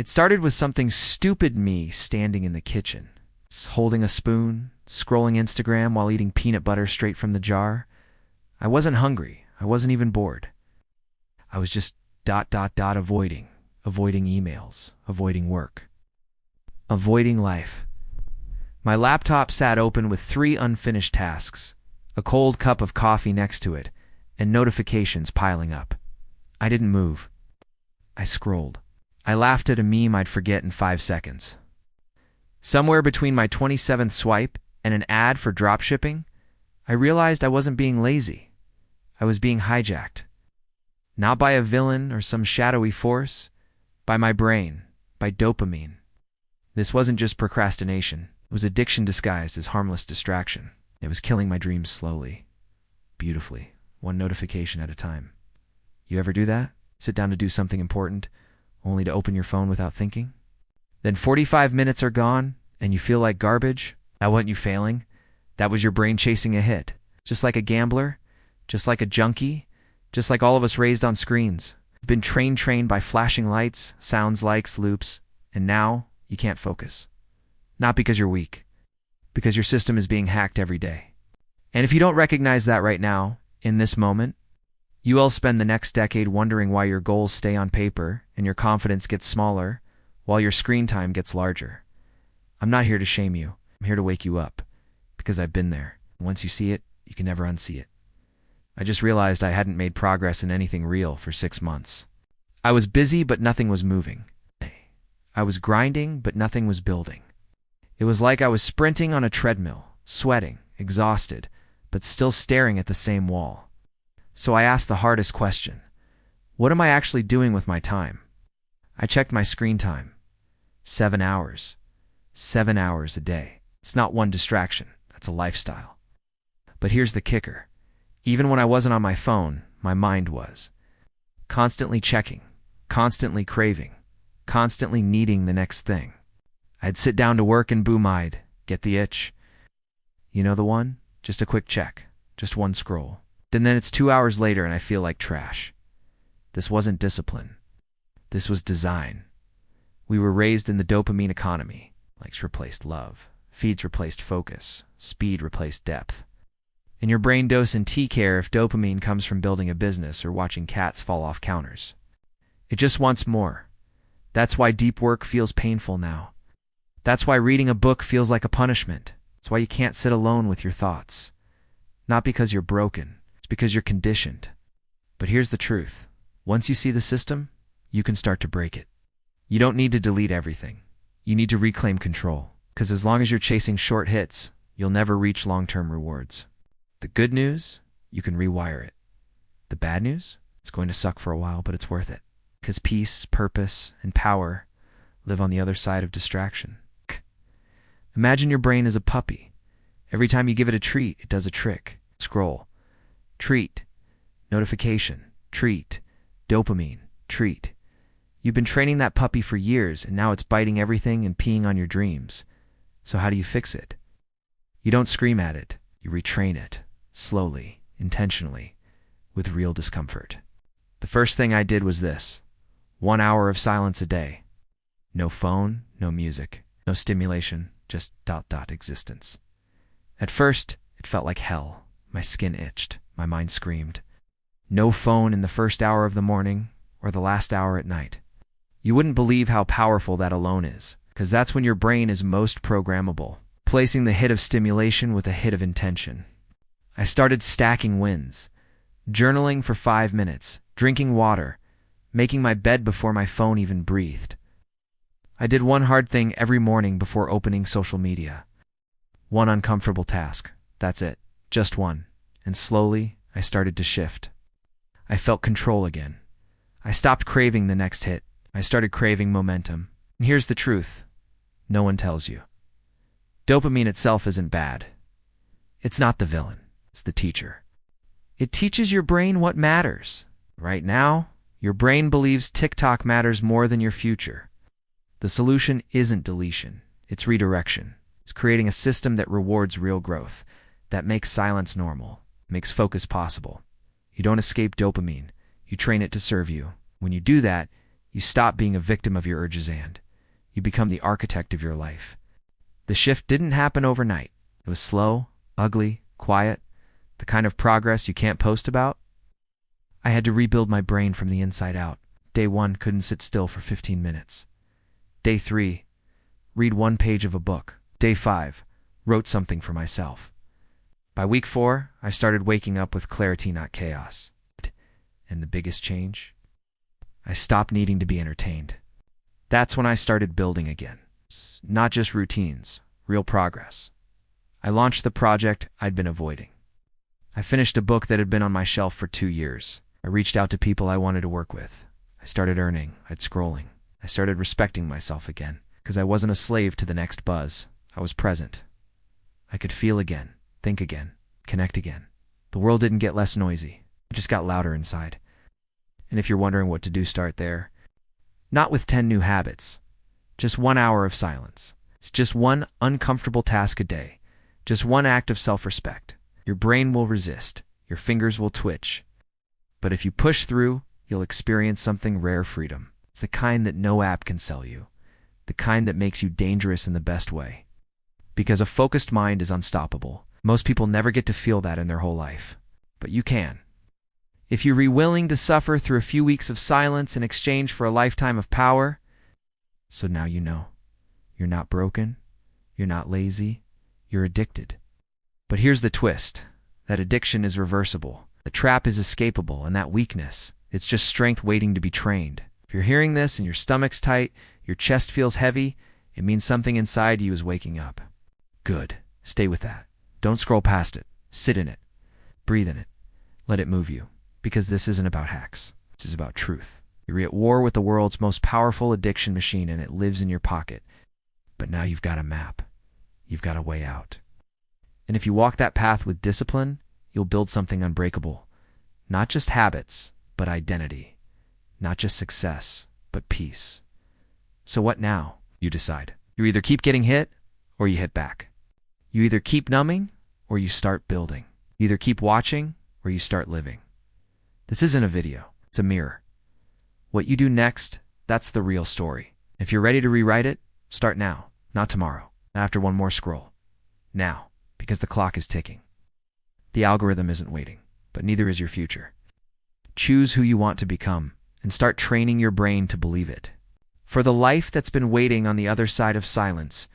It started with something stupid me standing in the kitchen, holding a spoon, scrolling Instagram while eating peanut butter straight from the jar. I wasn't hungry. I wasn't even bored. I was just avoiding emails, avoiding work, avoiding life. My laptop sat open with 3 unfinished tasks, a cold cup of coffee next to it, and notifications piling up. I didn't move. I scrolled. I laughed at a meme I'd forget in 5 seconds. Somewhere between my 27th swipe and an ad for dropshipping, I realized I wasn't being lazy. I was being hijacked. Not by a villain or some shadowy force, by my brain, by dopamine. This wasn't just procrastination. It was addiction disguised as harmless distraction. It was killing my dreams slowly, beautifully, one notification at a time. You ever do that? Sit down to do something important, only to open your phone without thinking? Then 45 minutes are gone, and you feel like garbage? That wasn't you failing. That was your brain chasing a hit. Just like a gambler, just like a junkie, just like all of us raised on screens. You've been trained by flashing lights, sounds, likes, loops, and now you can't focus. Not because you're weak, because your system is being hacked every day. And if you don't recognize that right now, in this moment, you will spend the next decade wondering why your goals stay on paper and your confidence gets smaller while your screen time gets larger. I'm not here to shame you. I'm here to wake you up, because I've been there. Once you see it, you can never unsee it. I just realized I hadn't made progress in anything real for 6 months. I was busy, but nothing was moving. I was grinding, but nothing was building. It was like I was sprinting on a treadmill, sweating, exhausted, but still staring at the same wall. So I asked the hardest question. What am I actually doing with my time? I checked my screen time. 7 hours. 7 hours a day. It's not one distraction. That's a lifestyle. But here's the kicker. Even when I wasn't on my phone, my mind was. Constantly checking, constantly craving, constantly needing the next thing. I'd sit down to work and boom, I'd get the itch. You know the one? Just a quick check. Just one scroll. And then it's 2 hours later and I feel like trash. This wasn't discipline. This was design. We were raised in the dopamine economy. Likes replaced love. Feeds replaced focus. Speed replaced depth. And your brain doesn't care if dopamine comes from building a business or watching cats fall off counters. It just wants more. That's why deep work feels painful now. That's why reading a book feels like a punishment. It's why you can't sit alone with your thoughts. Not because you're broken. It's because you're conditioned. But here's the truth. Once you see the system, you can start to break it. You don't need to delete everything. You need to reclaim control. Because as long as you're chasing short hits, you'll never reach long-term rewards. The good news, you can rewire it. The bad news, it's going to suck for a while, but it's worth it. Because peace, purpose, and power live on the other side of distraction. Imagine your brain as a puppy. Every time you give it a treat, it does a trick. Scroll. Treat. Notification. Treat. Dopamine. Treat. You've been training that puppy for years, and now it's biting everything and peeing on your dreams. So how do you fix it? You don't scream at it. You retrain it. Slowly. Intentionally. With real discomfort. The first thing I did was this. 1 hour of silence a day. No phone, no music, no stimulation, just existence. At first, it felt like hell. My skin itched. My mind screamed. No phone in the first hour of the morning or the last hour at night. You wouldn't believe how powerful that alone is, because that's when your brain is most programmable, placing the hit of stimulation with a hit of intention. I started stacking wins. Journaling for 5 minutes, drinking water, making my bed before my phone even breathed. I did one hard thing every morning before opening social media. One uncomfortable task. That's it. Just one. And slowly, I started to shift. I felt control again. I stopped craving the next hit. I started craving momentum. And here's the truth. No one tells you. Dopamine itself isn't bad. It's not the villain. It's the teacher. It teaches your brain what matters. Right now, your brain believes TikTok matters more than your future. The solution isn't deletion. It's redirection. It's creating a system that rewards real growth, that makes silence normal, makes focus possible. You don't escape dopamine. You train it to serve you. When you do that, You stop being a victim of your urges and you become the architect of your life. The shift didn't happen overnight. It was slow, ugly, quiet, the kind of progress you can't post about. I had to rebuild my brain from the inside out. Day 1, couldn't sit still for 15 minutes. Day 3, read 1 page of a book. Day 5, wrote something for myself. By week 4, I started waking up with clarity, not chaos. And the biggest change? I stopped needing to be entertained. That's when I started building again. Not just routines, real progress. I launched the project I'd been avoiding. I finished a book that had been on my shelf for 2 years. I reached out to people I wanted to work with. I started earning. I'd scrolling. I started respecting myself again, because I wasn't a slave to the next buzz. I was present. I could feel again, think again, connect again. The world didn't get less noisy. It just got louder inside. And if you're wondering what to do, start there. Not with 10 new habits. Just 1 hour of silence. It's just one uncomfortable task a day. Just one act of self-respect. Your brain will resist. Your fingers will twitch. But if you push through, you'll experience something rare: freedom. It's the kind that no app can sell you. The kind that makes you dangerous in the best way. Because a focused mind is unstoppable. Most people never get to feel that in their whole life. But you can. If you're willing to suffer through a few weeks of silence in exchange for a lifetime of power. So now you know. You're not broken. You're not lazy. You're addicted. But here's the twist. That addiction is reversible. The trap is escapable, and that weakness, it's just strength waiting to be trained. If you're hearing this and your stomach's tight, your chest feels heavy, it means something inside you is waking up. Good. Stay with that. Don't scroll past it. Sit in it. Breathe in it. Let it move you. Because this isn't about hacks. This is about truth. You're at war with the world's most powerful addiction machine, and it lives in your pocket. But now you've got a map. You've got a way out. And if you walk that path with discipline, you'll build something unbreakable. Not just habits, but identity. Not just success, but peace. So what now? You decide. You either keep getting hit, or you hit back. You either keep numbing, or you start building. You either keep watching, or you start living. This isn't a video. It's a mirror. What you do next, that's the real story. If you're ready to rewrite it, start now, not tomorrow, after one more scroll. Now, because the clock is ticking. The algorithm isn't waiting, but neither is your future. Choose who you want to become, and start training your brain to believe it. For the life that's been waiting on the other side of silence,